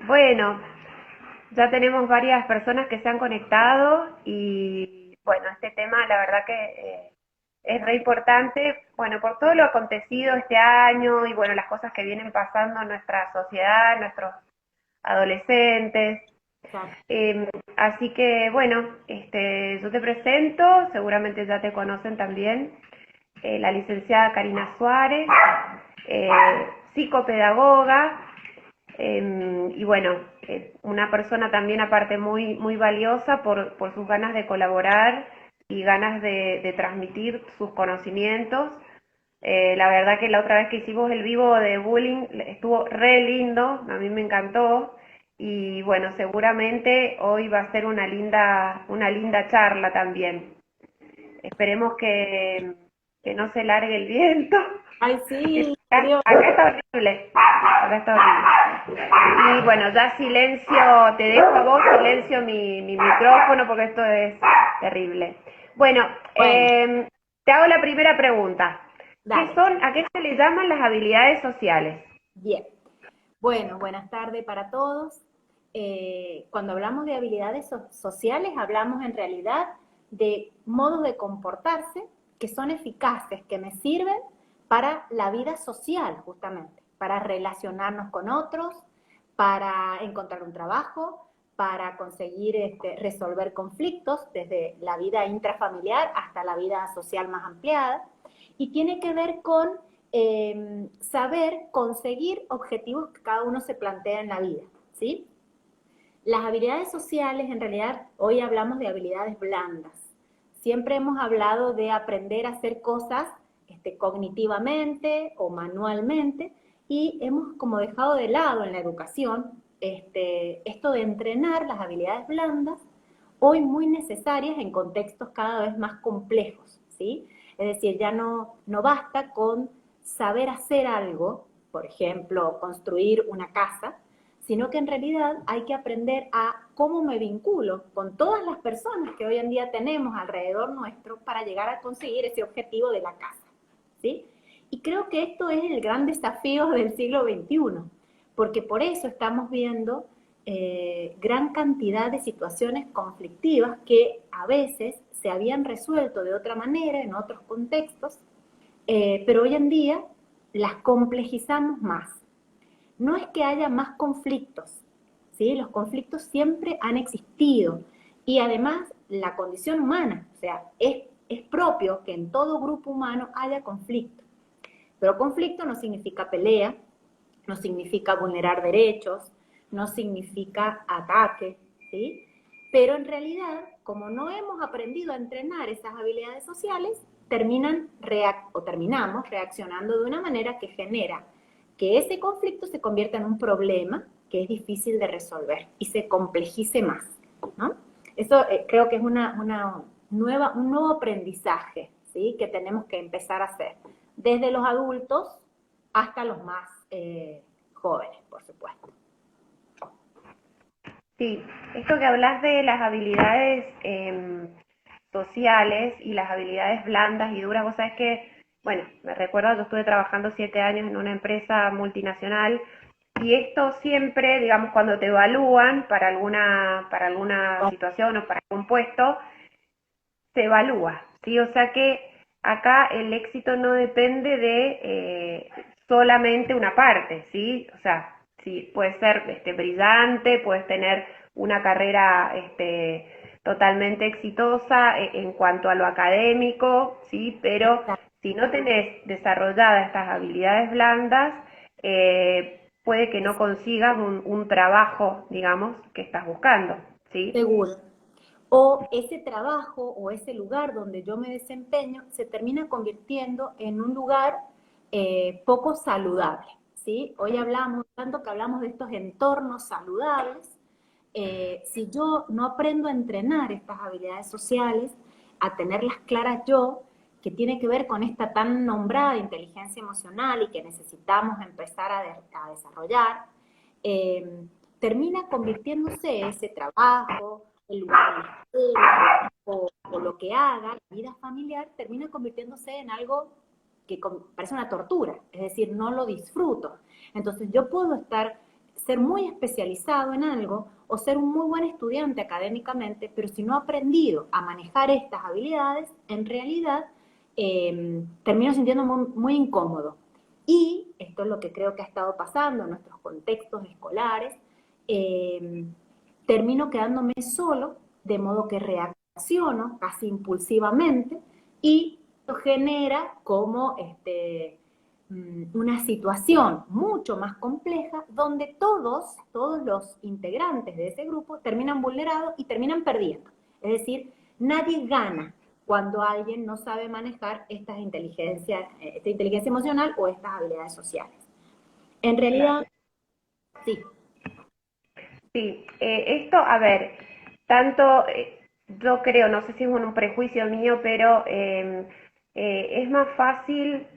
Bueno, ya tenemos varias personas que se han conectado y bueno, este tema la verdad que es re importante, bueno, por todo lo acontecido este año y bueno, las cosas que vienen pasando en nuestra sociedad, en nuestros adolescentes. Exacto. Así que bueno, yo te presento, seguramente ya te conocen también, la licenciada Karina Suárez, eh, psicopedagoga, y bueno, una persona también aparte muy valiosa por sus ganas de colaborar y ganas de transmitir sus conocimientos. La verdad que la otra vez que hicimos el vivo de bullying estuvo re lindo, a mí me encantó y bueno, seguramente hoy va a ser una linda charla también. Esperemos que no se largue el viento. Ay, sí, Acá, Dios. acá está horrible. Acá está horrible. Y bueno, ya silencio, te dejo a vos, silencio mi micrófono porque esto es terrible. Bueno, Bueno, te hago la primera pregunta. dale. A qué se le llaman las habilidades sociales? Bien. Bueno, buenas tardes para todos. Cuando hablamos de habilidades sociales, hablamos en realidad de modos de comportarse que son eficaces, que me sirven para la vida social, justamente, para relacionarnos con otros, para encontrar un trabajo, para conseguir resolver conflictos, desde la vida intrafamiliar hasta la vida social más ampliada, y tiene que ver con saber conseguir objetivos que cada uno se plantea en la vida, ¿sí? Las habilidades sociales, en realidad, hoy hablamos de habilidades blandas. Siempre hemos hablado de aprender a hacer cosas cognitivamente o manualmente y hemos como dejado de lado en la educación esto de entrenar las habilidades blandas, hoy muy necesarias en contextos cada vez más complejos, ¿sí? Es decir, ya no basta con saber hacer algo, por ejemplo, construir una casa, sino que en realidad hay que aprender a cómo me vinculo con todas las personas que hoy en día tenemos alrededor nuestro para llegar a conseguir ese objetivo de la casa, ¿sí? Y creo que esto es el gran desafío del siglo XXI, porque por eso estamos viendo gran cantidad de situaciones conflictivas que a veces se habían resuelto de otra manera en otros contextos, pero hoy en día las complejizamos más. No es que haya más conflictos, ¿sí? Los conflictos siempre han existido y además la condición humana, o sea, es propio que en todo grupo humano haya conflicto, pero conflicto no significa pelea, no significa vulnerar derechos, no significa ataque, ¿sí? Pero en realidad, como no hemos aprendido a entrenar esas habilidades sociales, terminamos reaccionando de una manera que genera que ese conflicto se convierta en un problema que es difícil de resolver y se complejice más, ¿no? Eso creo que es un nuevo aprendizaje, ¿sí? Que tenemos que empezar a hacer, desde los adultos hasta los más jóvenes, por supuesto. Sí, esto que hablas de las habilidades sociales y las habilidades blandas y duras, vos sabés que, bueno, me recuerdo, yo estuve trabajando 7 años en una empresa multinacional y esto siempre, digamos, cuando te evalúan para alguna situación o para algún puesto, se evalúa, ¿sí? O sea que acá el éxito no depende de solamente una parte, ¿sí? O sea, sí, puede ser brillante, puedes tener una carrera totalmente exitosa en cuanto a lo académico, ¿sí? Pero si no tenés desarrolladas estas habilidades blandas, puede que no consigas un trabajo, digamos, que estás buscando, ¿sí? Seguro. O ese trabajo o ese lugar donde yo me desempeño se termina convirtiendo en un lugar poco saludable, ¿sí? Hoy hablamos, tanto que hablamos de estos entornos saludables, si yo no aprendo a entrenar estas habilidades sociales, a tenerlas claras yo, que tiene que ver con esta tan nombrada inteligencia emocional y que necesitamos empezar a desarrollar, eh, termina convirtiéndose ese trabajo, el lugar en la escuela o lo que haga, la vida familiar, termina convirtiéndose en algo que parece una tortura, es decir, no lo disfruto. Entonces yo puedo estar ser muy especializado en algo o ser un muy buen estudiante académicamente, pero si no ha aprendido a manejar estas habilidades, en realidad termino sintiendo muy, muy incómodo. Y esto es lo que creo que ha estado pasando en nuestros contextos escolares, termino quedándome solo, de modo que reacciono casi impulsivamente y esto genera como una situación mucho más compleja donde todos los integrantes de ese grupo terminan vulnerados y terminan perdiendo. Es decir, nadie gana cuando alguien no sabe manejar esta inteligencia emocional o estas habilidades sociales. En realidad, sí. Sí, esto, a ver, tanto, yo creo, no sé si es un prejuicio mío, pero es más fácil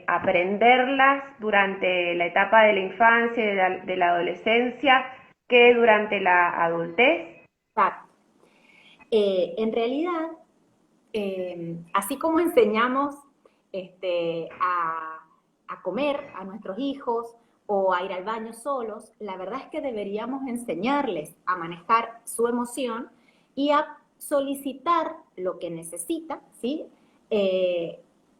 aprenderlas durante la etapa de la infancia y de la adolescencia que durante la adultez. Exacto. En realidad, así como enseñamos a comer a nuestros hijos o a ir al baño solos, la verdad es que deberíamos enseñarles a manejar su emoción y a solicitar lo que necesitan, ¿sí?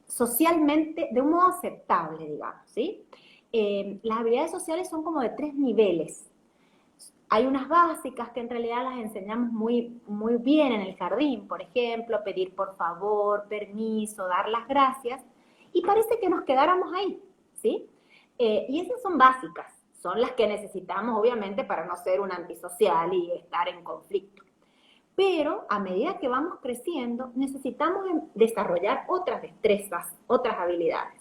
Socialmente, de un modo aceptable, digamos, ¿sí? Las habilidades sociales son como de 3 niveles. Hay unas básicas que en realidad las enseñamos muy, muy bien en el jardín, por ejemplo, pedir por favor, permiso, dar las gracias, y parece que nos quedáramos ahí, ¿sí? Y esas son básicas, son las que necesitamos obviamente para no ser un antisocial y estar en conflicto. Pero a medida que vamos creciendo, necesitamos desarrollar otras destrezas, otras habilidades.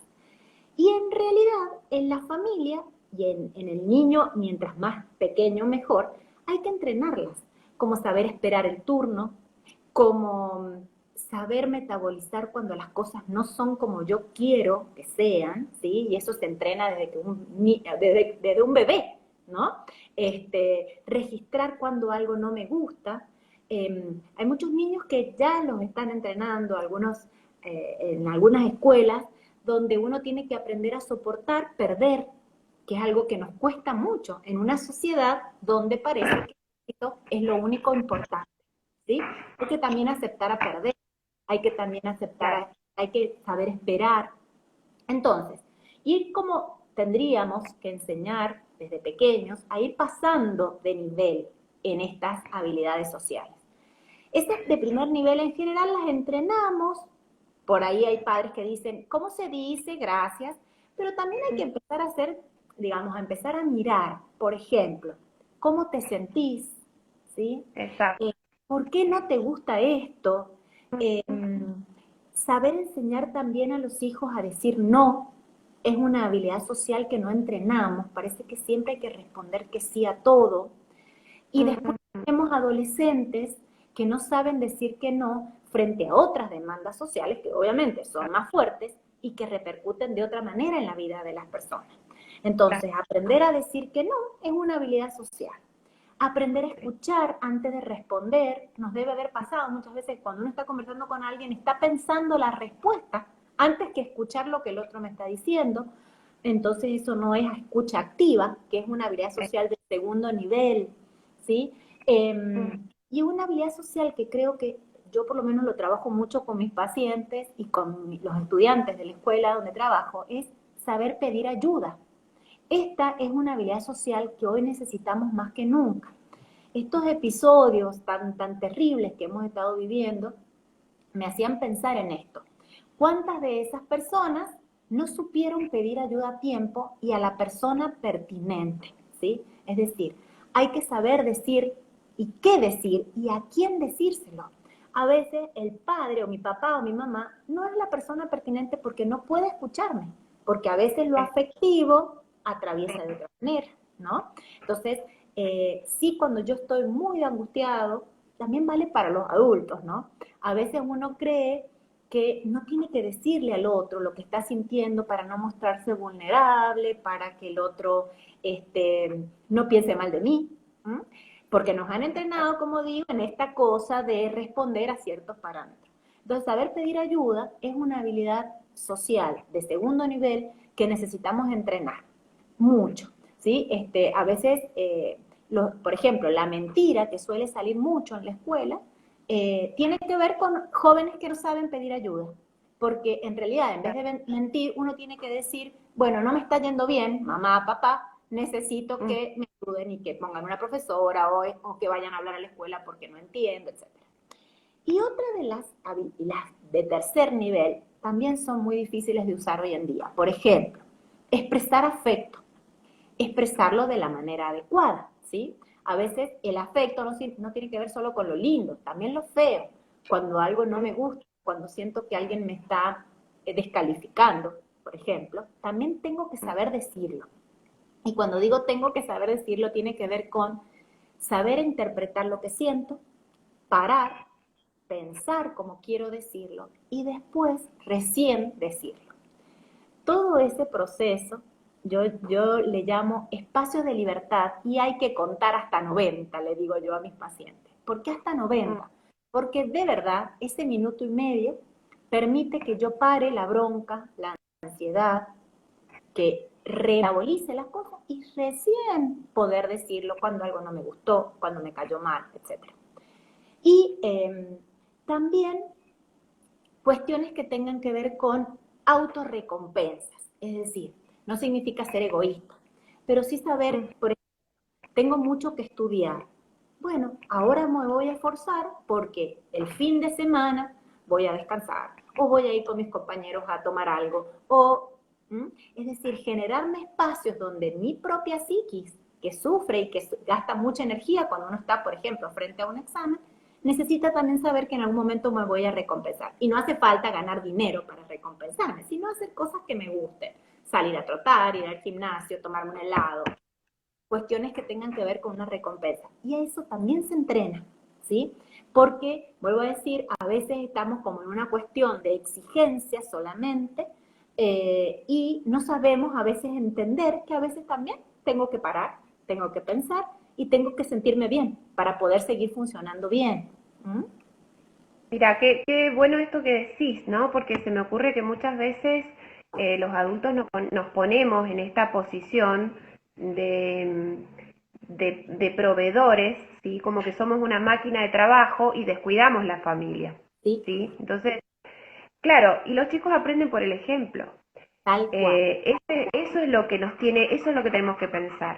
Y en realidad, en la familia y en el niño, mientras más pequeño mejor, hay que entrenarlas, como saber esperar el turno, como saber metabolizar cuando las cosas no son como yo quiero que sean, ¿sí? Y eso se entrena desde un bebé, ¿no? Registrar cuando algo no me gusta. Hay muchos niños que ya los están entrenando, algunos en algunas escuelas, donde uno tiene que aprender a soportar perder, que es algo que nos cuesta mucho en una sociedad donde parece que esto es lo único importante, ¿sí? Hay que también aceptar a perder, hay que también Claro. hay que saber esperar. Entonces, ir como tendríamos que enseñar desde pequeños a ir pasando de nivel en estas habilidades sociales. Estas de primer nivel en general las entrenamos. Por ahí hay padres que dicen, ¿cómo se dice? Gracias. Pero también hay que empezar a hacer, digamos, a empezar a mirar, por ejemplo, ¿cómo te sentís? ¿Sí? Exacto. Eh, ¿Por qué no te gusta esto? Eh, Saber enseñar también a los hijos a decir no es una habilidad social que no entrenamos. Parece que siempre hay que responder que sí a todo. Y después tenemos adolescentes que no saben decir que no frente a otras demandas sociales que obviamente son más fuertes y que repercuten de otra manera en la vida de las personas. Entonces, aprender a decir que no es una habilidad social. Aprender a escuchar antes de responder nos debe haber pasado muchas veces cuando uno está conversando con alguien, está pensando la respuesta antes que escuchar lo que el otro me está diciendo. Entonces eso no es escucha activa, que es una habilidad social de segundo nivel, ¿sí? Y una habilidad social que creo que yo por lo menos lo trabajo mucho con mis pacientes y con los estudiantes de la escuela donde trabajo, es saber pedir ayuda. Esta es una habilidad social que hoy necesitamos más que nunca. Estos episodios tan terribles que hemos estado viviendo me hacían pensar en esto. ¿Cuántas de esas personas no supieron pedir ayuda a tiempo y a la persona pertinente? ¿Sí? Es decir, hay que saber decir y qué decir y a quién decírselo. A veces el padre o mi papá o mi mamá no es la persona pertinente porque no puede escucharme, porque a veces lo afectivo atraviesa de otra manera, ¿no? Entonces, sí, cuando yo estoy muy angustiado, también vale para los adultos, ¿no? A veces uno cree que no tiene que decirle al otro lo que está sintiendo para no mostrarse vulnerable, para que el otro no piense mal de mí, ¿m? Porque nos han entrenado, como digo, en esta cosa de responder a ciertos parámetros. Entonces, saber pedir ayuda es una habilidad social de segundo nivel que necesitamos entrenar mucho. ¿sí? A veces, por ejemplo, la mentira que suele salir mucho en la escuela, tiene que ver con jóvenes que no saben pedir ayuda. Porque en realidad, en vez de mentir, uno tiene que decir, bueno, no me está yendo bien, mamá, papá, necesito que me ayuden y que pongan una profesora o que vayan a hablar a la escuela porque no entiendo, etcétera. Y otra de las habilidades de tercer nivel también son muy difíciles de usar hoy en día. Por ejemplo, expresar afecto, expresarlo de la manera adecuada, ¿sí? A veces el afecto no tiene que ver solo con lo lindo, también lo feo. Cuando algo no me gusta, cuando siento que alguien me está descalificando, por ejemplo, también tengo que saber decirlo. Y cuando digo tengo que saber decirlo, tiene que ver con saber interpretar lo que siento, parar, pensar cómo quiero decirlo y después recién decirlo. Todo ese proceso yo le llamo espacios de libertad y hay que contar hasta 90, le digo yo a mis pacientes. ¿Por qué hasta 90? Porque de verdad ese minuto y medio permite que yo pare la bronca, la ansiedad, que reabolice las cosas y recién poder decirlo cuando algo no me gustó, cuando me cayó mal, etc. Y también cuestiones que tengan que ver con autorrecompensas, es decir, no significa ser egoísta, pero sí saber, por ejemplo, tengo mucho que estudiar. Bueno, ahora me voy a esforzar porque el fin de semana voy a descansar o voy a ir con mis compañeros a tomar algo es decir, generarme espacios donde mi propia psiquis, que sufre y que gasta mucha energía cuando uno está, por ejemplo, frente a un examen, necesita también saber que en algún momento me voy a recompensar. Y no hace falta ganar dinero para recompensarme, sino hacer cosas que me gusten. Salir a trotar, ir al gimnasio, tomarme un helado. Cuestiones que tengan que ver con una recompensa. Y eso también se entrena, ¿sí? Porque, vuelvo a decir, a veces estamos como en una cuestión de exigencia solamente y no sabemos a veces entender que a veces también tengo que parar, tengo que pensar y tengo que sentirme bien para poder seguir funcionando bien. ¿Mm? Mira, qué bueno esto que decís, ¿no? Porque se me ocurre que muchas veces los adultos nos ponemos en esta posición de, de proveedores, ¿sí? Como que somos una máquina de trabajo y descuidamos la familia, Sí, ¿sí? Entonces, claro, y los chicos aprenden por el ejemplo. tal cual. Eso es lo que nos tiene, eso es lo que tenemos que pensar.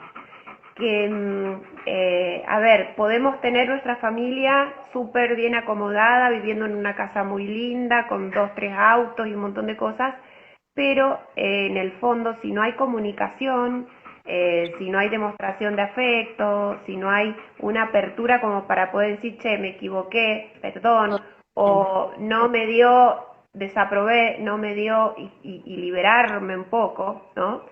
Que, a ver, podemos tener nuestra familia súper bien acomodada, viviendo en una casa muy linda, con dos, tres autos y un montón de cosas, pero en el fondo, si no hay comunicación, si no hay demostración de afecto, si no hay una apertura como para poder decir, che, me equivoqué, perdón, o no me dio, desaprobé, no me dio y liberarme un poco, ¿no?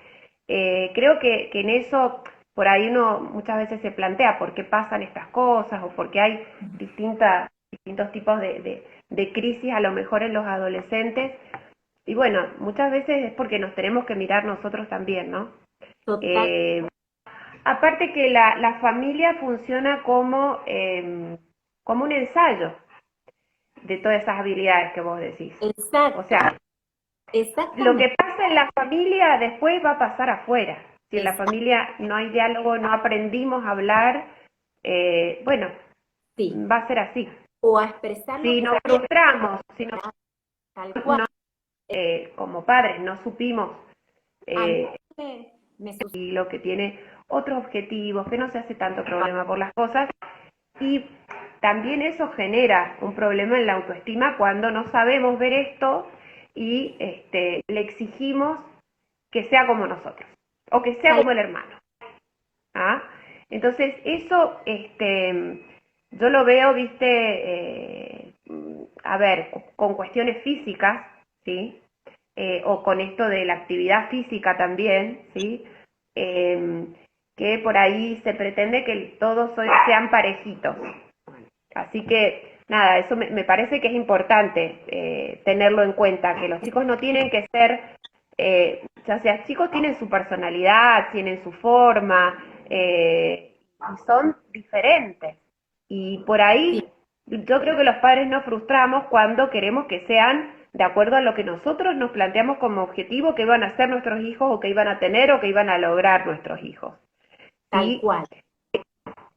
Creo que en eso por ahí uno muchas veces se plantea por qué pasan estas cosas o por qué hay distintos tipos de crisis a lo mejor en los adolescentes. Y bueno, muchas veces es porque nos tenemos que mirar nosotros también, ¿no? Total. Eh, Aparte que la familia funciona como un ensayo de todas esas habilidades que vos decís. O Exacto, sea, lo exactamente. que pasa en la familia después va a pasar afuera. Si en la Exacto. familia no hay diálogo, no aprendimos a hablar, bueno, Sí. va a ser así. O a expresar lo Si que nos siento, frustramos, si no, tal cual. como padres no supimos A mí eh, me sucede. y lo que tiene otros objetivos, que no se hace tanto problema por las cosas, y también eso genera un problema en la autoestima cuando no sabemos ver esto y le exigimos que sea como nosotros o que sea como el hermano. ¿Ah? Entonces, eso yo lo veo, viste, a ver, con cuestiones físicas, ¿sí? O con esto de la actividad física también, ¿sí? Eh, que por ahí se pretende que todos sean parejitos. Así que, nada, eso me parece que es importante tenerlo en cuenta, que los chicos no tienen que ser, o sea, chicos tienen su personalidad, tienen su forma, y son diferentes. Y por Sí, ahí yo creo que los padres nos frustramos cuando queremos que sean de acuerdo a lo que nosotros nos planteamos como objetivo que iban a ser nuestros hijos o que iban a tener o que iban a lograr nuestros hijos. Tal ¿Sí? cual.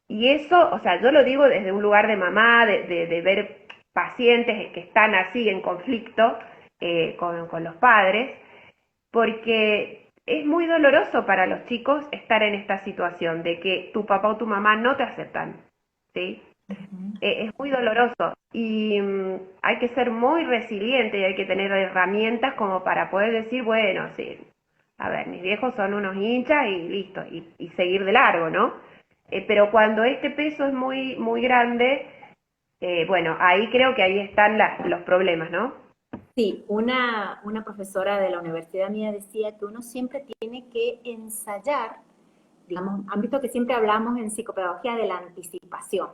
Y eso, o sea, yo lo digo desde un lugar de mamá, de ver pacientes que están así en conflicto con los padres, porque es muy doloroso para los chicos estar en esta situación de que tu papá o tu mamá no te aceptan, ¿sí? Ujú. Es muy doloroso y hay que ser muy resiliente y hay que tener herramientas como para poder decir, bueno, sí, a ver, mis viejos son unos hinchas y listo, y seguir de largo, ¿no? Pero cuando este peso es muy, muy grande, bueno, ahí creo que ahí están los problemas, ¿no? Sí, una profesora de la universidad mía decía que uno siempre tiene que ensayar, digamos, han visto que siempre hablamos en psicopedagogía de la anticipación.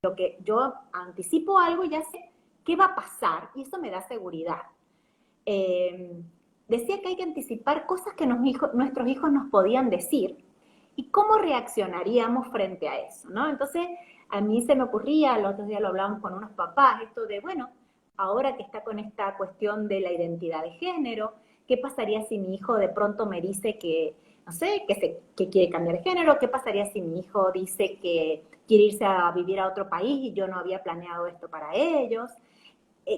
Lo que yo anticipo algo y ya sé qué va a pasar y eso me da seguridad. Eh, Decía que hay que anticipar cosas que nuestros hijos nos podían decir y cómo reaccionaríamos frente a eso, ¿no? Entonces, a mí se me ocurría, el otro día lo hablábamos con unos papás, esto de, bueno, ahora que está con esta cuestión de la identidad de género, ¿qué pasaría si mi hijo de pronto me dice que, no sé, que quiere cambiar de género? ¿Qué pasaría si mi hijo dice que quiere irse a vivir a otro país y yo no había planeado esto para ellos?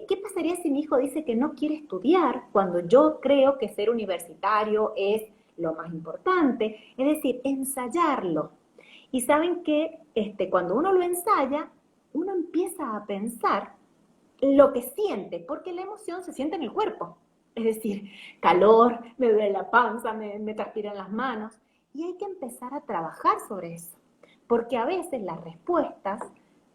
¿Qué pasaría si mi hijo dice que no quiere estudiar cuando yo creo que ser universitario es lo más importante? Es decir, ensayarlo. Y saben que cuando uno lo ensaya, uno empieza a pensar lo que siente, porque la emoción se siente en el cuerpo. Es decir, calor, me duele la panza, me transpiran las manos. Y hay que empezar a trabajar sobre eso, porque a veces las respuestas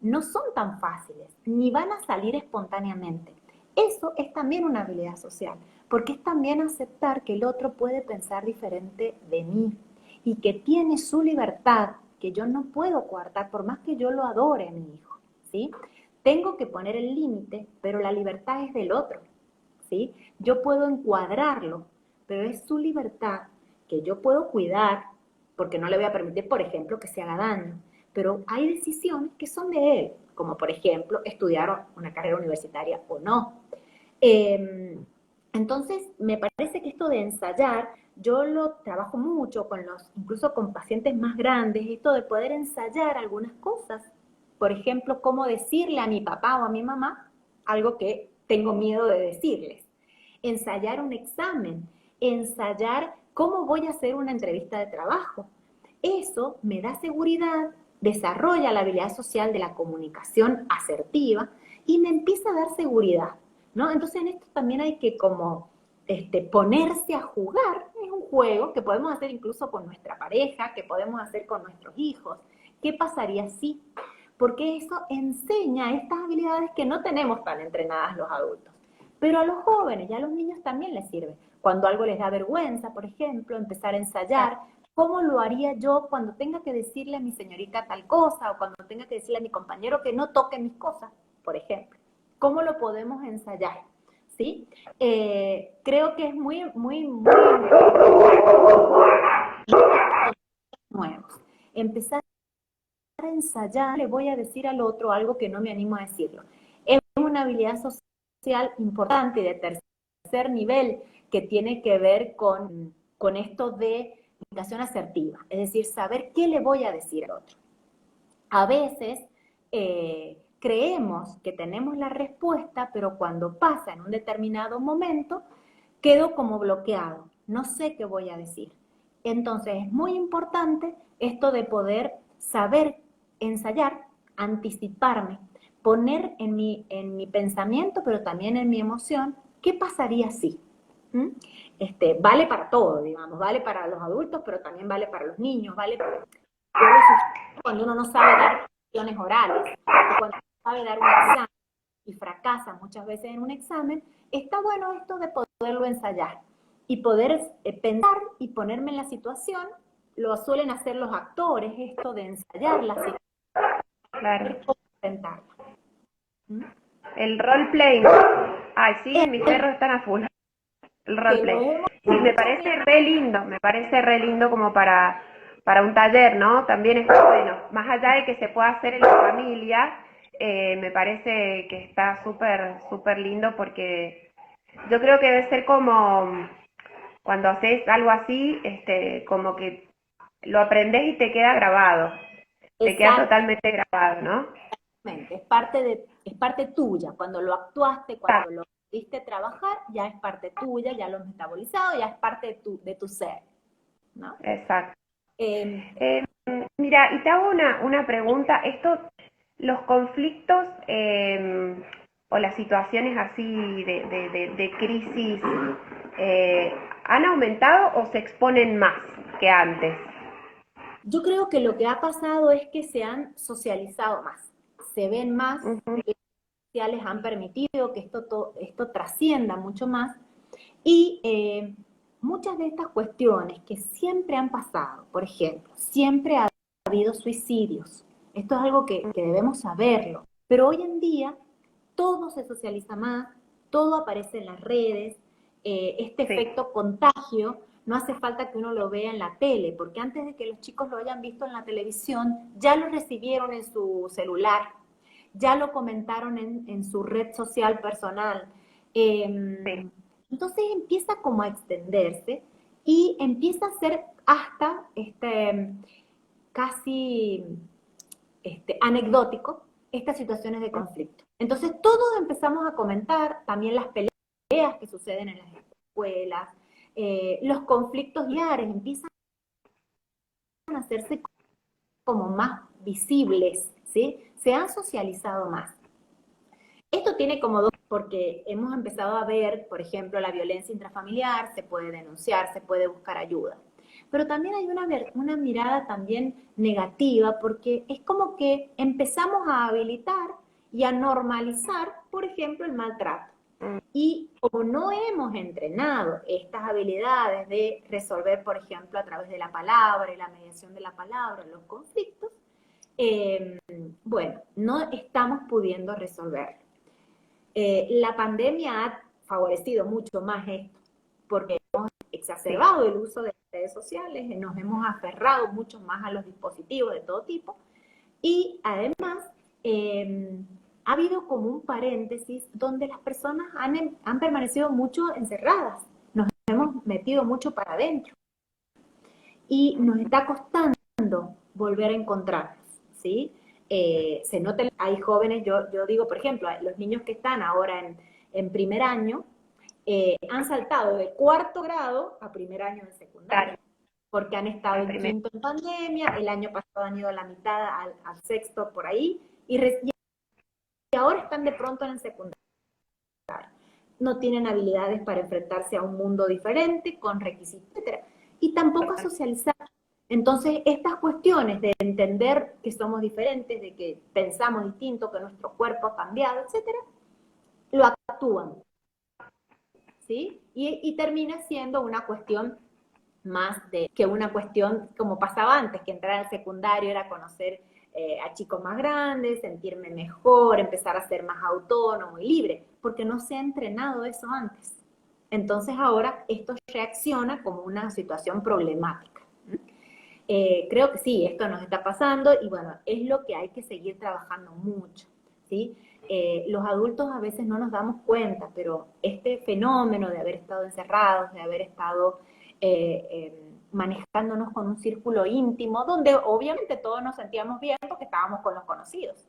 no son tan fáciles, ni van a salir espontáneamente. Eso es también una habilidad social, porque es también aceptar que el otro puede pensar diferente de mí y que tiene su libertad, que yo no puedo coartar, por más que yo lo adore a mi hijo, ¿sí? Tengo que poner el límite, pero la libertad es del otro, ¿sí? Yo puedo encuadrarlo, pero es su libertad que yo puedo cuidar, porque no le voy a permitir, por ejemplo, que se haga daño. Pero hay decisiones que son de él, como por ejemplo estudiar una carrera universitaria o no. Eh, entonces, me parece que esto de ensayar, yo lo trabajo mucho con incluso con pacientes más grandes, esto de poder ensayar algunas cosas. Por ejemplo, cómo decirle a mi papá o a mi mamá algo que tengo miedo de decirles. Ensayar un examen, ensayar cómo voy a hacer una entrevista de trabajo. Eso me da seguridad, desarrolla la habilidad social de la comunicación asertiva y me empieza a dar seguridad, ¿no? Entonces en esto también hay que como ponerse a jugar, es un juego que podemos hacer incluso con nuestra pareja, que podemos hacer con nuestros hijos. ¿Qué pasaría si? Porque eso enseña estas habilidades que no tenemos tan entrenadas los adultos. Pero a los jóvenes y a los niños también les sirve. Cuando algo les da vergüenza, por ejemplo, empezar a ensayar, ¿cómo lo haría yo cuando tenga que decirle a mi señorita tal cosa o cuando tenga que decirle a mi compañero que no toque mis cosas, por ejemplo? ¿Cómo lo podemos ensayar? ¿Sí? Creo que es muy, muy, muy nuevos. Empezar a ensayar, le voy a decir al otro algo que no me animo a decirlo. Es una habilidad social importante de tercer nivel que tiene que ver con esto de comunicación asertiva, es decir, saber qué le voy a decir al otro. A veces creemos que tenemos la respuesta, pero cuando pasa en un determinado momento, quedo como bloqueado, no sé qué voy a decir. Entonces es muy importante esto de poder saber ensayar, anticiparme, poner en mi pensamiento, pero también en mi emoción, ¿qué pasaría si? ¿Mm? Vale para todo, digamos, vale para los adultos, pero también vale para los niños, vale para... Yo lo sugiero cuando uno no sabe dar lecciones orales, o cuando no sabe dar un examen y fracasa muchas veces en un examen, está bueno esto de poderlo ensayar y poder pensar y ponerme en la situación. Lo suelen hacer los actores, esto de ensayar la situación, Claro. cómo enfrentarla. ¿Mm? El role playing. Ay, sí, mis perros están a full. El Que lo roleplay. hemos Sí, me parece re lindo como para un taller, ¿no? También está bueno. Más allá de que se pueda hacer en la familia, me parece que está súper, súper lindo porque Yo creo que debe ser como cuando haces algo así, como que lo aprendes y te queda grabado, te queda Exactamente, totalmente grabado, ¿no? es parte tuya. Cuando lo actuaste, Exacto, cuando lo viste trabajar, ya es parte tuya, ya lo has metabolizado, ya es parte de tu ser, ¿no? exacto. Eh, Eh, Mira, y te hago una pregunta. Los conflictos o las situaciones así de crisis, ¿han aumentado o se exponen más que antes? yo creo que lo que ha pasado es que se han socializado más, se ven más, Ujú, las redes sociales han permitido que esto trascienda mucho más y muchas de estas cuestiones que siempre han pasado, por ejemplo, siempre ha habido suicidios, esto es algo que debemos saberlo, pero hoy en día todo se socializa más, todo aparece en las redes, este sí, efecto contagio, no hace falta que uno lo vea en la tele, porque antes de que los chicos lo hayan visto en la televisión, ya lo recibieron en su celular, ya lo comentaron en su red social personal. sí. Entonces empieza como a extenderse y empieza a ser hasta casi anecdótico estas situaciones de conflicto. Entonces todos empezamos a comentar también las peleas que suceden en las escuelas, los conflictos diarios empiezan a hacerse como más visibles, ¿sí? Se han socializado más. Esto tiene como dos, porque hemos empezado a ver, por ejemplo, la violencia intrafamiliar, se puede denunciar, se puede buscar ayuda. Pero también hay una mirada también negativa, porque es como que empezamos a habilitar y a normalizar, por ejemplo, el maltrato. Mm, Y como no hemos entrenado estas habilidades de resolver, por ejemplo, a través de la palabra y la mediación de la palabra, los conflictos, eh, bueno, no estamos pudiendo resolver. La pandemia ha favorecido mucho más esto, porque hemos sí. exacerbado el uso de las redes sociales, nos hemos aferrado mucho más a los dispositivos de todo tipo y además ha habido como un paréntesis donde las personas han permanecido mucho encerradas, nos hemos metido mucho para adentro y nos está costando volver a encontrarnos, ¿sí? Se nota, hay jóvenes, yo digo, por ejemplo, los niños que están ahora en primer año, han saltado de cuarto grado a primer año de Claro, secundaria, porque han estado al en primer. quinto en pandemia, el año pasado han ido a la mitad, al sexto por ahí, y ahora están de pronto en el secundario. No tienen habilidades para enfrentarse a un mundo diferente, con requisitos, etcétera, y tampoco a socializar. Entonces, estas cuestiones de entender que somos diferentes, de que pensamos distinto, que nuestro cuerpo ha cambiado, etcétera, lo actúan, ¿sí? Y termina siendo una cuestión más de que una cuestión como pasaba antes, que entrar al secundario era conocer a chicos más grandes, sentirme mejor, empezar a ser más autónomo y libre, porque no se ha entrenado eso antes. Entonces ahora esto reacciona como una situación problemática. Creo que sí, esto nos está pasando y bueno, es lo que hay que seguir trabajando mucho, ¿sí? Los adultos a veces no nos damos cuenta, pero este fenómeno de haber estado encerrados, de haber estado manejándonos con un círculo íntimo, donde obviamente todos nos sentíamos bien porque estábamos con los conocidos.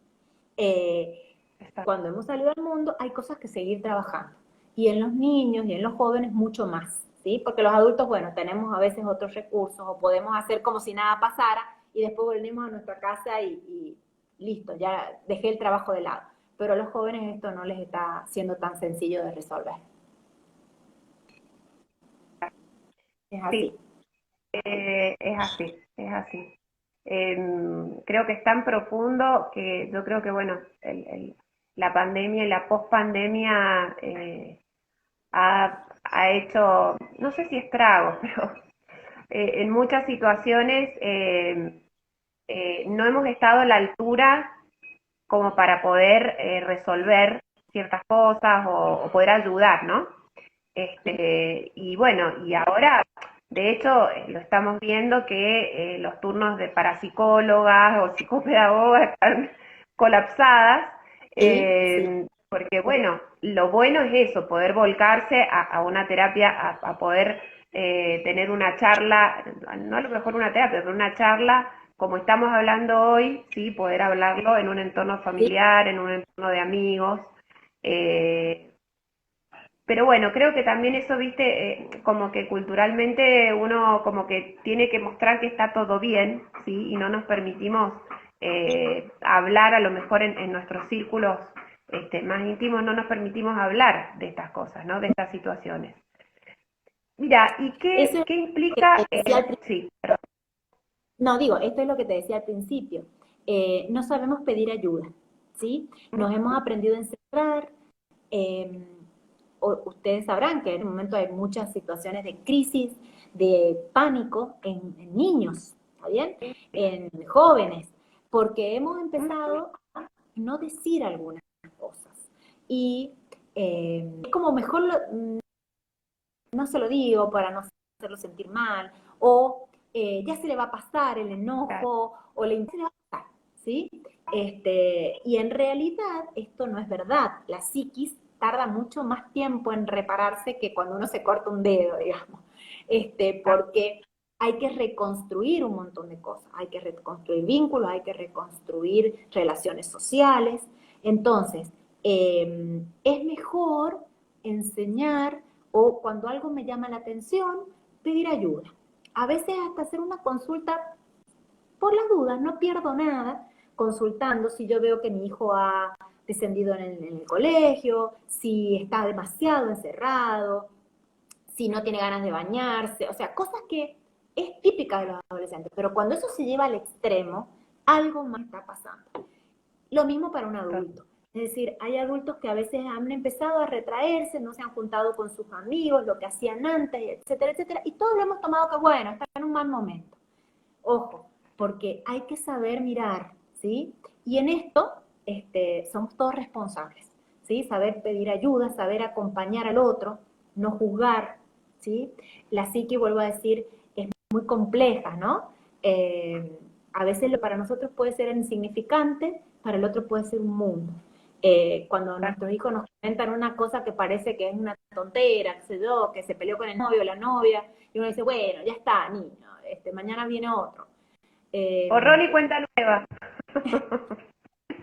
Eh, Exacto. Cuando hemos salido al mundo hay cosas que seguir trabajando. Y en los niños y en los jóvenes mucho más, ¿sí? Porque los adultos, bueno, tenemos a veces otros recursos o podemos hacer como si nada pasara y después volvemos a nuestra casa y listo, ya dejé el trabajo de lado. Pero a los jóvenes esto no les está siendo tan sencillo de resolver. Es así. Sí, es así, es así. Creo que es tan profundo que yo creo que, bueno, la pandemia y la pospandemia ha hecho, no sé si estragos, pero en muchas situaciones no hemos estado a la altura como para poder resolver ciertas cosas o poder ayudar, ¿no? Y bueno, y ahora, de hecho, lo estamos viendo que los turnos de parapsicólogas o psicopedagogas están colapsadas, Sí, sí. porque bueno, lo bueno es eso, poder volcarse a una terapia, a poder tener una charla, no a lo mejor una terapia, pero una charla como estamos hablando hoy, sí, poder hablarlo en un entorno Sí, familiar, en un entorno de amigos. eh, pero bueno, creo que también eso, viste, como que culturalmente uno como que tiene que mostrar que está todo bien, ¿sí? Y no nos permitimos hablar a lo mejor en nuestros círculos más íntimos, no nos permitimos hablar de estas cosas, ¿no? De estas situaciones. Mira, ¿y eso qué, es qué lo que implica? te decía al principio. Sí, perdón. No, digo, esto es lo que te decía al principio. No sabemos pedir ayuda, ¿sí? Nos hemos aprendido a encerrar. eh, Ustedes sabrán que en este momento hay muchas situaciones de crisis, de pánico en niños, ¿está bien? En jóvenes, porque hemos empezado a no decir algunas cosas. Y es como mejor no se lo digo para no hacerlo sentir mal, o ya se le va a pasar el enojo, o se le va a pasar, ¿sí? Y en realidad esto no es verdad. La psiquis tarda mucho más tiempo en repararse que cuando uno se corta un dedo, digamos. Porque hay que reconstruir un montón de cosas. Hay que reconstruir vínculos, hay que reconstruir relaciones sociales. Entonces, es mejor enseñar o cuando algo me llama la atención, pedir ayuda. A veces hasta hacer una consulta por las dudas, no pierdo nada consultando si yo veo que mi hijo ha descendido en el colegio, si está demasiado encerrado, si no tiene ganas de bañarse, o sea, cosas que es típica de los adolescentes, pero cuando eso se lleva al extremo, algo más está pasando. Lo mismo para un adulto. Es decir, hay adultos que a veces han empezado a retraerse, no se han juntado con sus amigos, lo que hacían antes, etcétera, etcétera, y todos lo hemos tomado que bueno, está en un mal momento. Ojo, porque hay que saber mirar, ¿sí? Y en esto somos todos responsables, ¿sí? Saber pedir ayuda, saber acompañar al otro, no juzgar, ¿sí? La psique, vuelvo a decir, es muy compleja, ¿no? A veces lo para nosotros puede ser insignificante, para el otro puede ser un mundo. Cuando nuestros hijos nos comentan una cosa que parece que es una tontera, qué sé yo, que se peleó con el novio o la novia, y uno dice, bueno, ya está, niño, mañana viene otro. Borrón y cuenta nueva.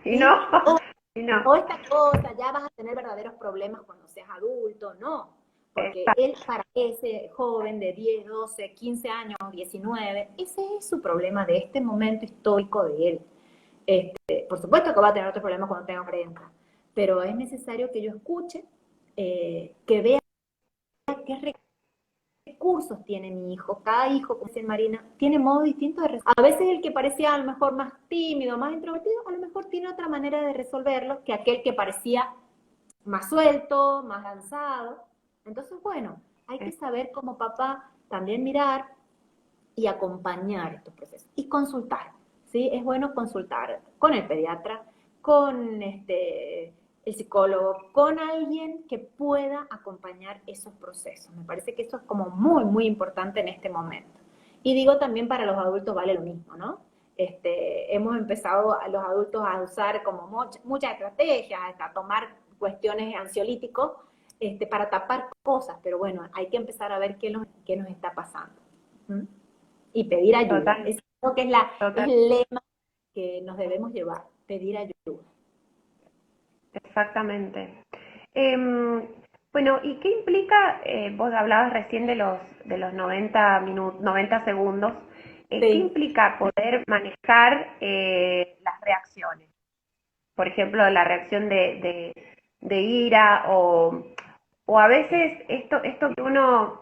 Y no, ¿Sí? y no. O esta cosa, ya vas a tener verdaderos problemas cuando seas adulto, no. Porque Exacto. él, para ese joven de 10, 12, 15 años, 19, ese es su problema de este momento histórico de él. Por supuesto que va a tener otros problemas cuando tenga 40, pero es necesario que yo escuche, que vea qué recursos tiene mi hijo. Cada hijo, como dice Marina, tiene modo distinto de resolver. A veces el que parecía a lo mejor más tímido, más introvertido, a lo mejor tiene otra manera de resolverlo que aquel que parecía más suelto, más lanzado. Entonces, bueno, hay que saber como papá también mirar y acompañar estos procesos y consultar, ¿sí? Es bueno consultar con el pediatra, con el psicólogo, con alguien que pueda acompañar esos procesos. Me parece que eso es como muy, muy importante en este momento. Y digo también para los adultos vale lo mismo, ¿no? Hemos empezado a los adultos a usar como muchas estrategias, hasta tomar cuestiones ansiolíticos para tapar cosas, pero bueno, hay que empezar a ver qué nos está pasando. ¿Mm? Y pedir ayuda. Total, Es lo que es total, el lema que nos debemos llevar, pedir ayuda. exactamente. Em, bueno, ¿y qué implica? Vos hablabas recién de los 90 minutos, 90 segundos. ¿Qué Sí, implica poder manejar las reacciones? Por ejemplo, la reacción de ira o a veces esto que uno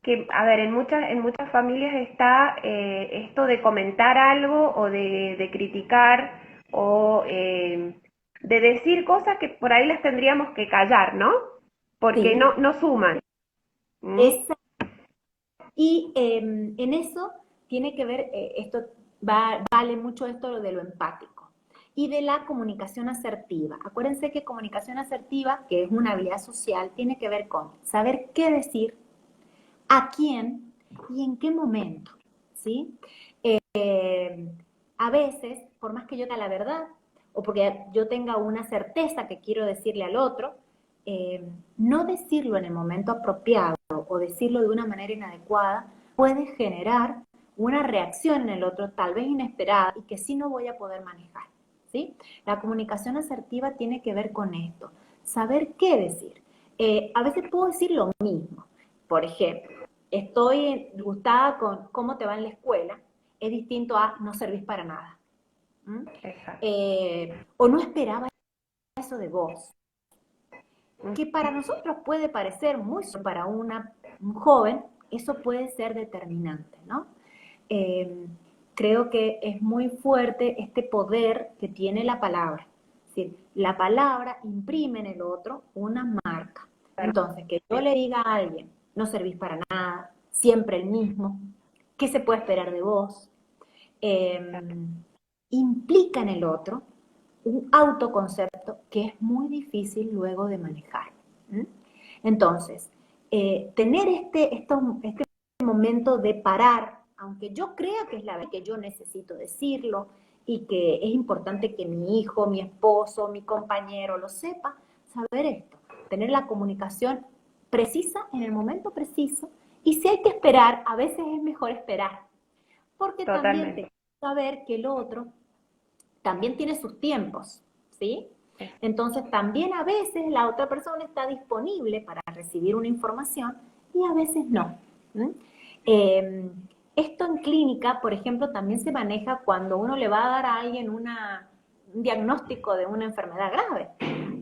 que, a ver, en muchas familias está esto de comentar algo o de criticar o de decir cosas que por ahí las tendríamos que callar, ¿no? Porque sí. no suman. ¿Mm? Esa, y en eso tiene que ver, vale mucho esto de lo empático y de la comunicación asertiva. Acuérdense que comunicación asertiva, que es una habilidad social, tiene que ver con saber qué decir, a quién y en qué momento, ¿sí? A veces, por más que yo diga la verdad, o porque yo tenga una certeza que quiero decirle al otro, no decirlo en el momento apropiado o decirlo de una manera inadecuada puede generar una reacción en el otro, tal vez inesperada, y que sí no voy a poder manejar, ¿sí? La comunicación asertiva tiene que ver con esto, saber qué decir. A veces puedo decir lo mismo. Por ejemplo, estoy gustada con cómo te va en la escuela, es distinto a no servís para nada. Exacto. O no esperaba eso de vos, que para nosotros puede parecer muy, para un joven, eso puede ser determinante, ¿no? Creo que es muy fuerte este poder que tiene la palabra. Es decir, la palabra imprime en el otro una marca. Entonces, que yo le diga a alguien, no servís para nada, siempre el mismo, ¿qué se puede esperar de vos? Implica en el otro un autoconcepto que es muy difícil luego de manejar. Entonces, tener este momento de parar, aunque yo crea que es la vez que yo necesito decirlo y que es importante que mi hijo, mi esposo, mi compañero lo sepa, saber esto, tener la comunicación precisa en el momento preciso, y si hay que esperar, a veces es mejor esperar, porque también Totalmente. te saber que el otro también tiene sus tiempos, ¿sí? Entonces también a veces la otra persona está disponible para recibir una información y a veces no. Esto en clínica, por ejemplo, también se maneja cuando uno le va a dar a alguien un diagnóstico de una enfermedad grave.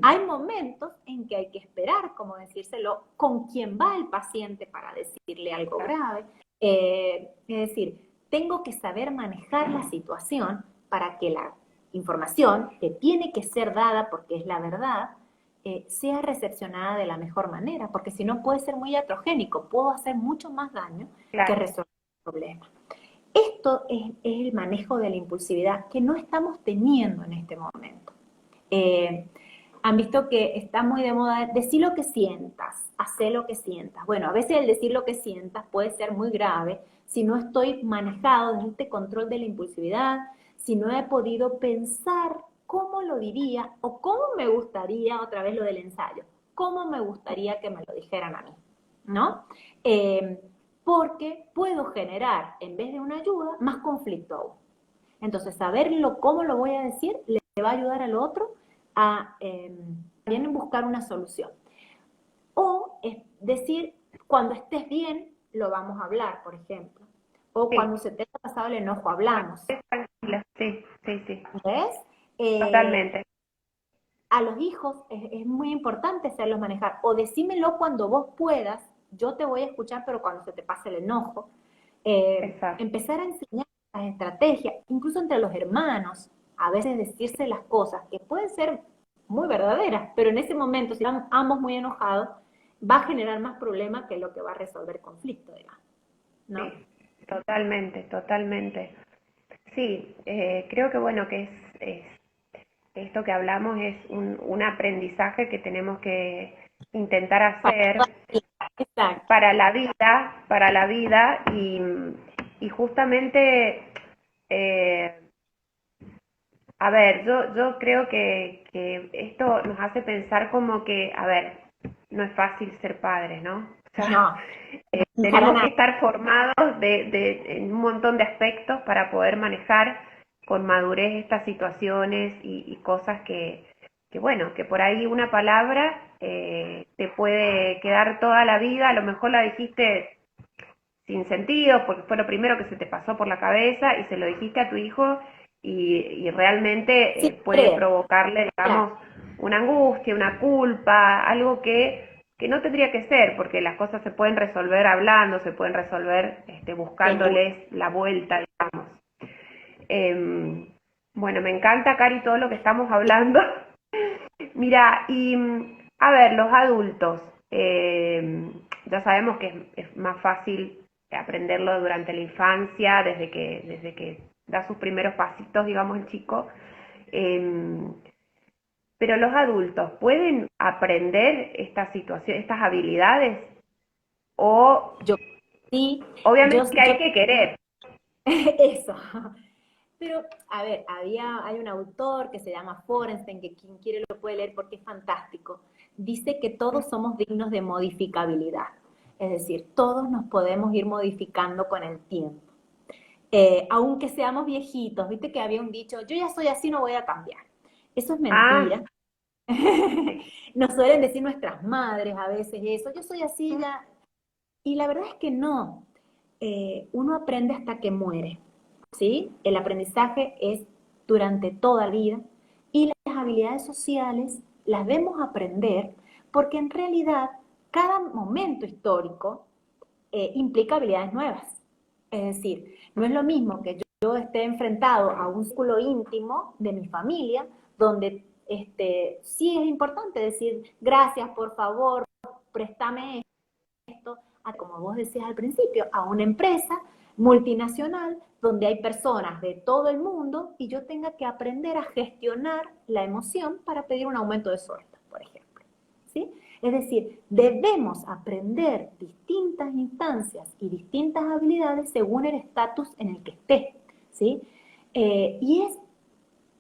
Hay momentos en que hay que esperar, como decírselo, con quién va el paciente para decirle algo grave. Es decir, tengo que saber manejar la situación para que la información que tiene que ser dada porque es la verdad, sea recepcionada de la mejor manera, porque si no puede ser muy atrogénico, puedo hacer mucho más daño que Claro. resolver el problema. Esto es el manejo de la impulsividad que no estamos teniendo en este momento. Han visto que está muy de moda decir lo que sientas, hacer lo que sientas. Bueno, a veces el decir lo que sientas puede ser muy grave si no estoy manejado en este control de la impulsividad, si no he podido pensar cómo lo diría o cómo me gustaría, otra vez lo del ensayo, cómo me gustaría que me lo dijeran a mí, ¿no? Porque puedo generar, en vez de una ayuda, más conflicto aún. Entonces, saberlo cómo lo voy a decir le va a ayudar al otro a también buscar una solución. O es decir, cuando estés bien, lo vamos a hablar, por ejemplo. O Sí. cuando se te haya pasado el enojo, hablamos. Tranquila. Sí, sí, sí. ¿Ves? Totalmente. A los hijos es muy importante hacerlos manejar. O decímelo cuando vos puedas, yo te voy a escuchar, pero cuando se te pase el enojo. Exacto. Empezar a enseñar las estrategias, incluso entre los hermanos, a veces decirse las cosas que pueden ser muy verdaderas, pero en ese momento, si están ambos muy enojados, va a generar más problemas que lo que va a resolver conflicto, digamos, ¿no? Sí, totalmente, totalmente. Sí, creo que bueno, que es esto que hablamos es un aprendizaje que tenemos que intentar hacer Exacto. para la vida y justamente, eh, a ver, yo creo que esto nos hace pensar como que, a ver, no es fácil ser padre, ¿no? O sea, No, para tenemos que nada. estar formados en un montón de aspectos para poder manejar con madurez estas situaciones y cosas que, bueno, que por ahí una palabra te puede quedar toda la vida, a lo mejor la dijiste sin sentido, porque fue lo primero que se te pasó por la cabeza y se lo dijiste a tu hijo y realmente Sí, puede creer. provocarle, Claro. digamos, una angustia, una culpa, algo que no tendría que ser, porque las cosas se pueden resolver hablando, se pueden resolver Sin duda. buscándoles la vuelta, digamos. Bueno, me encanta, Cari, todo lo que estamos hablando. Mira, y a ver, los adultos, ya sabemos que es más fácil aprenderlo durante la infancia, desde que da sus primeros pasitos, digamos, el chico. Eh, pero los adultos, ¿pueden aprender esta situación, estas habilidades? O Yo sí, obviamente que hay que querer. eso. Pero, a ver, hay un autor que se llama Forenstein, que quien quiere lo puede leer porque es fantástico. Dice que todos somos dignos de modificabilidad. Es decir, todos nos podemos ir modificando con el tiempo. Aunque seamos viejitos, viste que había un dicho, yo ya soy así, no voy a cambiar. Eso es Ah, mentira. Nos suelen decir nuestras madres a veces eso, yo soy así ya. Y la verdad es que no. Uno aprende hasta que muere, ¿sí? El aprendizaje es durante toda la vida y las habilidades sociales las debemos aprender porque en realidad cada momento histórico implica habilidades nuevas. Es decir, no es lo mismo que yo esté enfrentado a un círculo íntimo de mi familia, donde sí es importante decir gracias, por favor, préstame esto, como vos decías al principio, a una empresa multinacional donde hay personas de todo el mundo y yo tenga que aprender a gestionar la emoción para pedir un aumento de sueldo, por ejemplo. ¿Sí? Es decir, debemos aprender distintas instancias y distintas habilidades según el estatus en el que esté. ¿Sí? Y es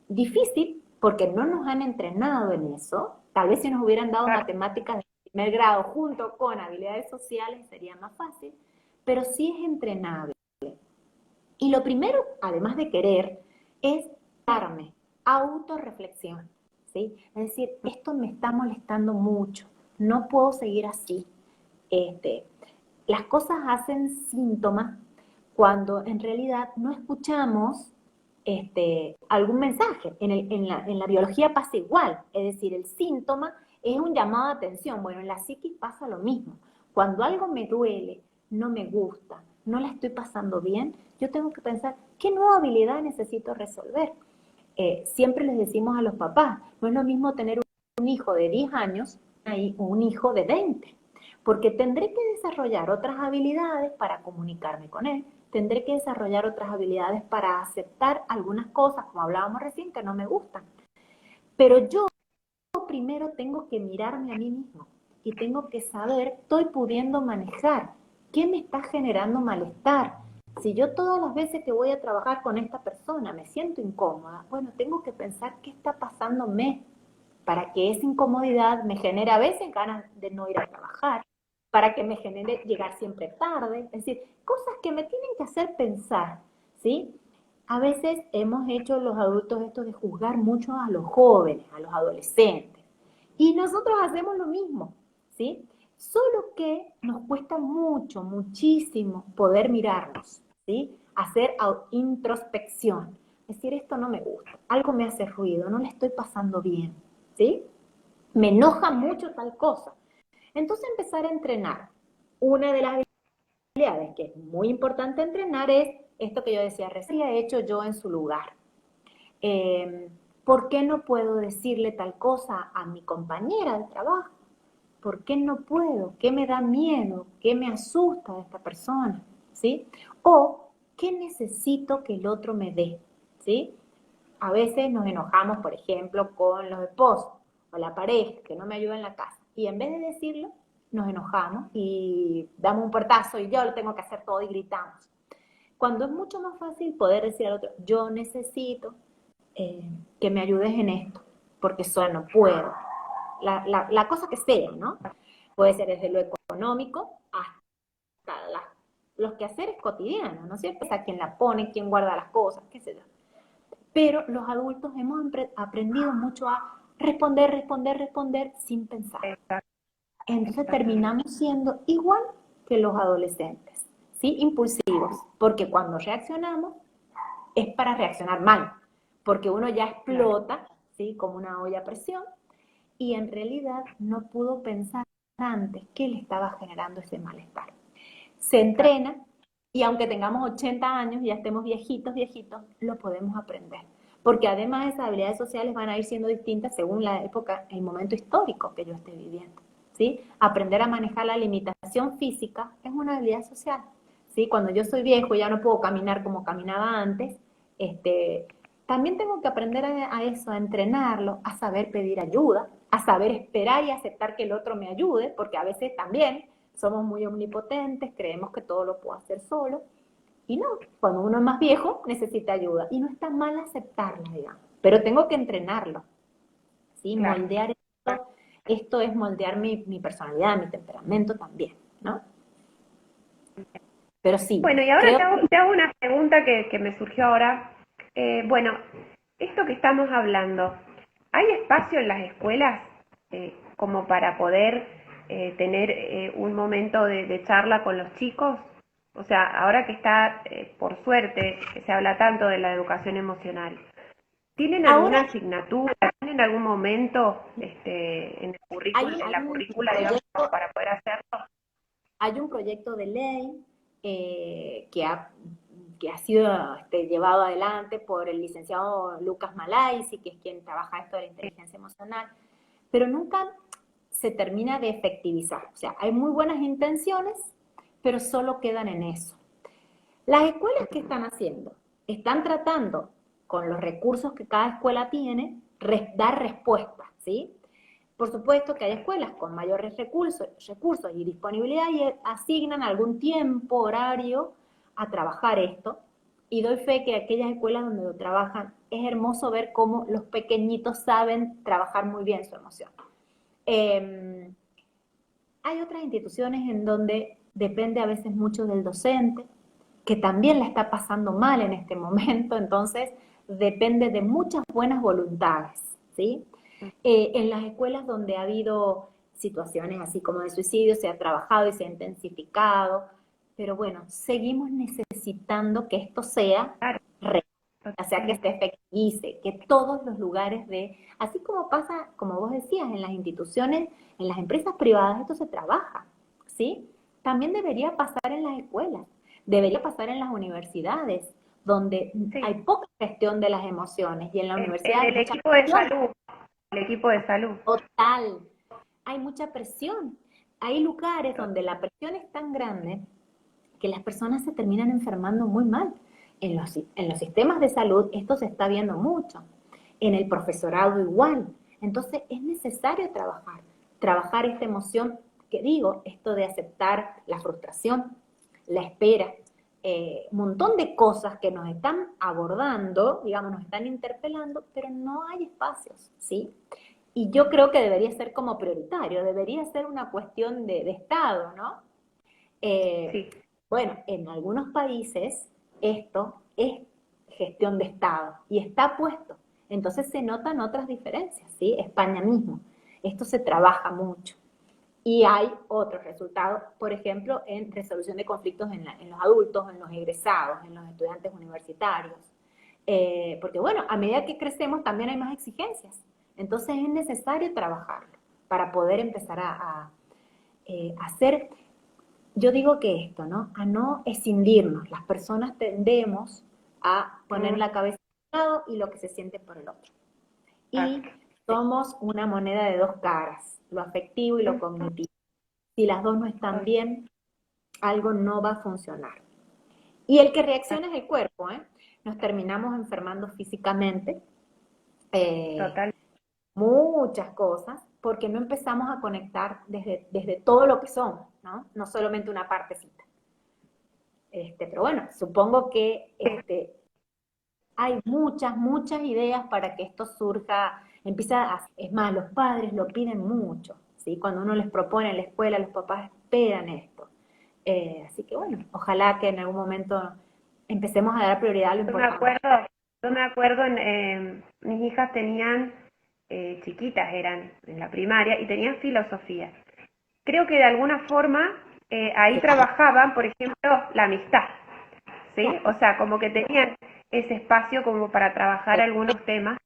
difícil porque no nos han entrenado en eso. Tal vez si nos hubieran dado claro. matemáticas de primer grado junto con habilidades sociales sería más fácil, pero sí es entrenable. Y lo primero, además de querer, es darme autorreflexión, ¿sí? Es decir, esto me está molestando mucho, no puedo seguir así. Este, las cosas hacen síntomas cuando en realidad no escuchamos algún mensaje. En la biología pasa igual, es decir, el síntoma es un llamado de atención. Bueno, en la psiquis pasa lo mismo. Cuando algo me duele, no me gusta, no la estoy pasando bien, yo tengo que pensar, ¿qué nueva habilidad necesito resolver? Siempre les decimos a los papás, no es lo mismo tener un hijo de 10 años o un hijo de 20, porque tendré que desarrollar otras habilidades para comunicarme con él, tendré que desarrollar otras habilidades para aceptar algunas cosas, como hablábamos recién, que no me gustan. Pero yo primero tengo que mirarme a mí mismo y tengo que saber, estoy pudiendo manejar, qué me está generando malestar. Si yo todas las veces que voy a trabajar con esta persona me siento incómoda, bueno, tengo que pensar qué está pasándome para que esa incomodidad me genere a veces ganas de no ir a trabajar, para que me genere llegar siempre tarde, es decir, cosas que me tienen que hacer pensar, ¿sí? A veces hemos hecho los adultos esto de juzgar mucho a los jóvenes, a los adolescentes, y nosotros hacemos lo mismo, ¿sí? Solo que nos cuesta mucho, muchísimo poder mirarnos, ¿sí? Hacer introspección. Es decir, esto no me gusta, algo me hace ruido, no le estoy pasando bien, ¿sí? Me enoja mucho tal cosa. Entonces empezar a entrenar. Una de las habilidades que es muy importante entrenar es esto que yo decía, recién he hecho yo en su lugar. ¿Por qué no puedo decirle tal cosa a mi compañera de trabajo? ¿Por qué no puedo? ¿Qué me da miedo? ¿Qué me asusta de esta persona? ¿Sí? O, ¿qué necesito que el otro me dé? ¿Sí? A veces nos enojamos, por ejemplo, con los esposos o la pareja que no me ayuda en la casa. Y en vez de decirlo, nos enojamos y damos un portazo y yo lo tengo que hacer todo y gritamos. Cuando es mucho más fácil poder decir al otro, yo necesito que me ayudes en esto, porque solo no puedo. La cosa que sea, ¿no? Puede ser desde lo económico hasta los quehaceres cotidianos, ¿no es cierto? O sea, quién la pone, quién guarda las cosas, qué sé yo. Pero los adultos hemos aprendido mucho a responder, responder, responder sin pensar. Exacto, Entonces exactamente. terminamos siendo igual que los adolescentes, ¿sí? Impulsivos, porque cuando reaccionamos es para reaccionar mal, porque uno ya Claro. explota, ¿sí? Como una olla a presión, y en realidad no pudo pensar antes qué le estaba generando ese malestar. Se Exacto. entrena y aunque tengamos 80 años y ya estemos viejitos, viejitos, lo podemos aprender. Porque además esas habilidades sociales van a ir siendo distintas según la época, el momento histórico que yo esté viviendo. ¿Sí? Aprender a manejar la limitación física es una habilidad social. ¿Sí? Cuando yo soy viejo y ya no puedo caminar como caminaba antes, también tengo que aprender a eso, a entrenarlo, a saber pedir ayuda, a saber esperar y aceptar que el otro me ayude, porque a veces también somos muy omnipotentes, creemos que todo lo puedo hacer solo. Y no, cuando uno es más viejo necesita ayuda. Y no está mal aceptarla, digamos. Pero tengo que entrenarlo, ¿sí? Claro. Moldear esto es moldear mi personalidad, mi temperamento también, ¿no? Pero sí, Bueno, y ahora creo que te hago una pregunta que me surgió ahora. Bueno, esto que estamos hablando, ¿hay espacio en las escuelas como para poder tener un momento de charla con los chicos? O sea, ahora que está, por suerte, que se habla tanto de la educación emocional, ¿tienen alguna ahora asignatura, tienen algún momento en el currícula, en hay la un currícula, digamos, proyecto, para poder hacerlo? hay un proyecto de ley que ha sido llevado adelante por el licenciado Lucas Malaisi, que es quien trabaja esto de la inteligencia emocional, pero nunca se termina de efectivizar. O sea, hay muy buenas intenciones, pero solo quedan en eso. Las escuelas, ¿qué están haciendo? Están tratando, con los recursos que cada escuela tiene, dar respuestas, ¿sí? Por supuesto que hay escuelas con mayores recursos y disponibilidad y asignan algún tiempo, horario a trabajar esto. Y doy fe que aquellas escuelas donde lo trabajan, es hermoso ver cómo los pequeñitos saben trabajar muy bien su emoción. Eh, Hay otras instituciones en donde depende a veces mucho del docente, que también la está pasando mal en este momento, entonces depende de muchas buenas voluntades, ¿sí? En las escuelas donde ha habido situaciones así como de suicidio, se ha trabajado y se ha intensificado, pero bueno, seguimos necesitando que esto sea Claro, real, o sea, que totalmente. se efectivice, que todos los lugares así como pasa, como vos decías, en las instituciones, en las empresas privadas, esto se trabaja, ¿sí? También debería pasar en las escuelas, debería pasar en las universidades, donde Sí. hay poca gestión de las emociones y en la universidad hay El mucha equipo de presión salud, el equipo de salud. total, hay mucha presión. Hay lugares donde la presión es tan grande que las personas se terminan enfermando muy mal. En los sistemas de salud esto se está viendo mucho, en el profesorado igual. Entonces es necesario trabajar esta emoción que digo, esto de aceptar la frustración, la espera, un montón de cosas que nos están abordando, digamos, nos están interpelando, pero no hay espacios, ¿sí? Y yo creo que debería ser como prioritario, debería ser una cuestión de Estado, ¿no? Eh, Sí, bueno, en algunos países esto es gestión de Estado y está puesto. Entonces se notan otras diferencias, ¿sí? España mismo. Esto se trabaja mucho. Y hay otros resultados, por ejemplo, en resolución de conflictos en los adultos, en los egresados, en los estudiantes universitarios. Porque bueno, a medida que crecemos también hay más exigencias. Entonces es necesario trabajarlo para poder empezar a hacer, yo digo que esto, ¿no? A no escindirnos. Las personas tendemos a poner mm, la cabeza a un lado y lo que se siente por el otro. Y exacto. somos una moneda de dos caras, lo afectivo y lo Mm, cognitivo. Si las dos no están bien, algo no va a funcionar. Y el que reacciona es el cuerpo, ¿eh? Nos terminamos enfermando físicamente, eh, total. muchas cosas, porque no empezamos a conectar desde todo lo que somos, ¿no? No solamente una partecita. Pero bueno, supongo que hay muchas ideas para que esto surja, es más, los padres lo piden mucho, ¿sí? Cuando uno les propone en la escuela, los papás esperan esto. Así que bueno, ojalá que en algún momento empecemos a dar prioridad a lo Yo me importante. acuerdo, yo me acuerdo mis hijas tenían, chiquitas eran en la primaria, y tenían filosofía. Creo que de alguna forma ahí Claro, trabajaban, por ejemplo, la amistad, ¿sí? claro. O sea, como que tenían ese espacio como para trabajar algunos temas.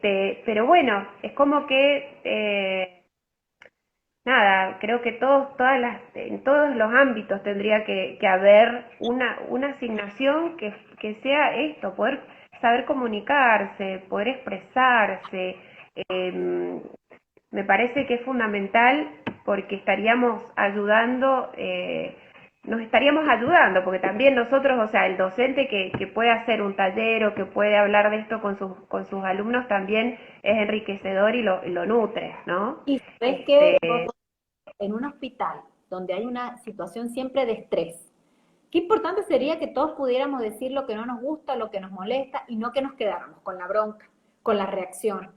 Pero bueno, es como que nada, creo que en todos los ámbitos tendría que haber una asignación que sea esto, poder saber comunicarse, poder expresarse. eh, Me parece que es fundamental porque estaríamos ayudando, nos estaríamos ayudando, porque también nosotros, o sea, el docente que puede hacer un taller o que puede hablar de esto con sus alumnos también es enriquecedor y lo nutre, ¿no? Y sabes que Este, en un hospital donde hay una situación siempre de estrés, Qué importante sería que todos pudiéramos decir lo que no nos gusta, lo que nos molesta, y no que nos quedáramos con la bronca, con la reacción.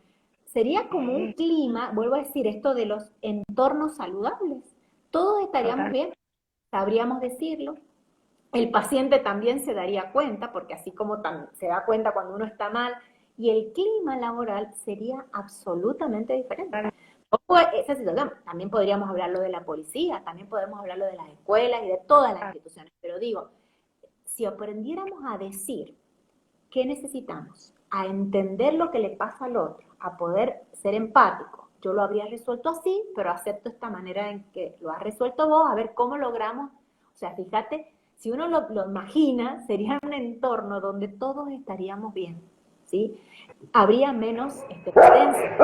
Sería como un clima, vuelvo a decir esto de los entornos saludables. Todos estaríamos Total. bien, sabríamos decirlo. El paciente también se daría cuenta, porque así como se da cuenta cuando uno está mal, y el clima laboral sería absolutamente diferente. Esa situación, también podríamos hablarlo de la policía, también podemos hablarlo de las escuelas y de todas las instituciones, pero digo, si aprendiéramos a decir qué necesitamos, a entender lo que le pasa al otro, a poder ser empático, yo lo habría resuelto así, pero acepto esta manera en que lo has resuelto vos, a ver cómo logramos, o sea, fíjate, si uno lo imagina, sería un entorno donde todos estaríamos bien, ¿sí? Habría menos potencia.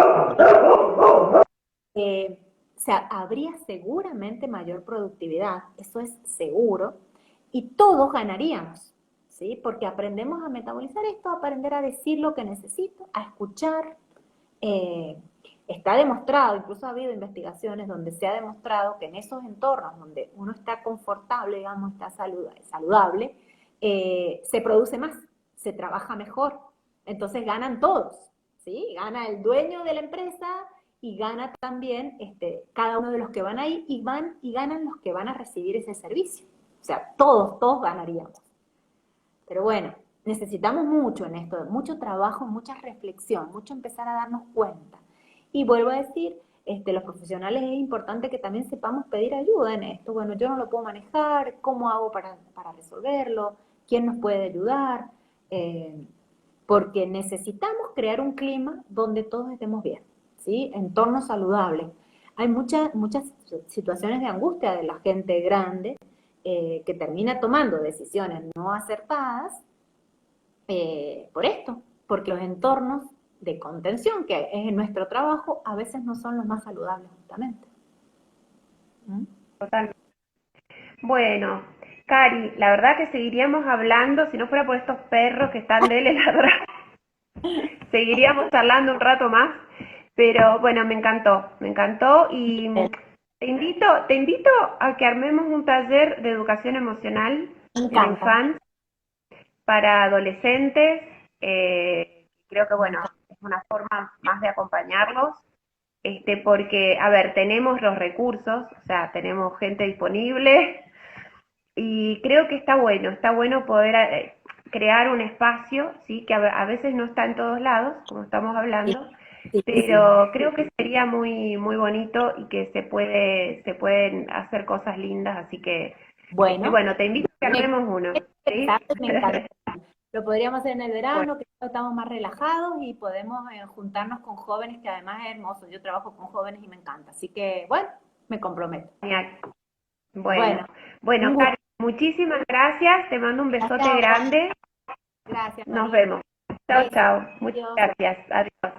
O sea, habría seguramente mayor productividad, eso es seguro, y todos ganaríamos, ¿sí? Porque aprendemos a metabolizar esto, a aprender a decir lo que necesito, a escuchar. Está demostrado, incluso ha habido investigaciones donde se ha demostrado que en esos entornos donde uno está confortable, digamos, está saludable, se produce más, se trabaja mejor, entonces ganan todos, ¿sí? Gana el dueño de la empresa, y gana también cada uno de los que van ahí, y ganan los que van a recibir ese servicio. O sea, todos ganaríamos. Pero bueno, necesitamos mucho en esto, mucho trabajo, mucha reflexión, mucho empezar a darnos cuenta. Y vuelvo a decir, los profesionales es importante que también sepamos pedir ayuda en esto. Bueno, yo no lo puedo manejar, ¿cómo hago para resolverlo? ¿Quién nos puede ayudar? Porque necesitamos crear un clima donde todos estemos bien, ¿sí? Entornos saludables. Hay muchas situaciones de angustia de la gente grande que termina tomando decisiones no acertadas por esto, porque los entornos de contención, que es en nuestro trabajo, a veces no son los más saludables justamente. Total. Bueno, Cari, la verdad que seguiríamos hablando, si no fuera por estos perros que están de ladrar, seguiríamos charlando un rato más, pero bueno, me encantó y te invito a que armemos un taller de educación emocional Me en la encanta. infancia para adolescentes. Creo que bueno, es una forma más de acompañarlos, porque, a ver, tenemos los recursos, o sea, tenemos gente disponible y creo que está bueno poder crear un espacio, ¿sí? Que a veces no está en todos lados, como estamos hablando, Sí, sí. pero creo que sería muy bonito y que se pueden hacer cosas lindas, así que, Bueno, bueno, te invito a que me armemos uno, ¿sí? interesante, me encanta. Lo podríamos hacer en el Bueno, verano, que estamos más relajados y podemos juntarnos con jóvenes, que además es hermoso. Yo trabajo con jóvenes y me encanta. Así que, bueno, me comprometo. genial. Bueno, Bueno, un gusto. Karen, muchísimas gracias, te mando un besote Gracias a vos. grande, Gracias, nos María. vemos. Chao, Besos. chao, muchas Adiós. gracias, adiós.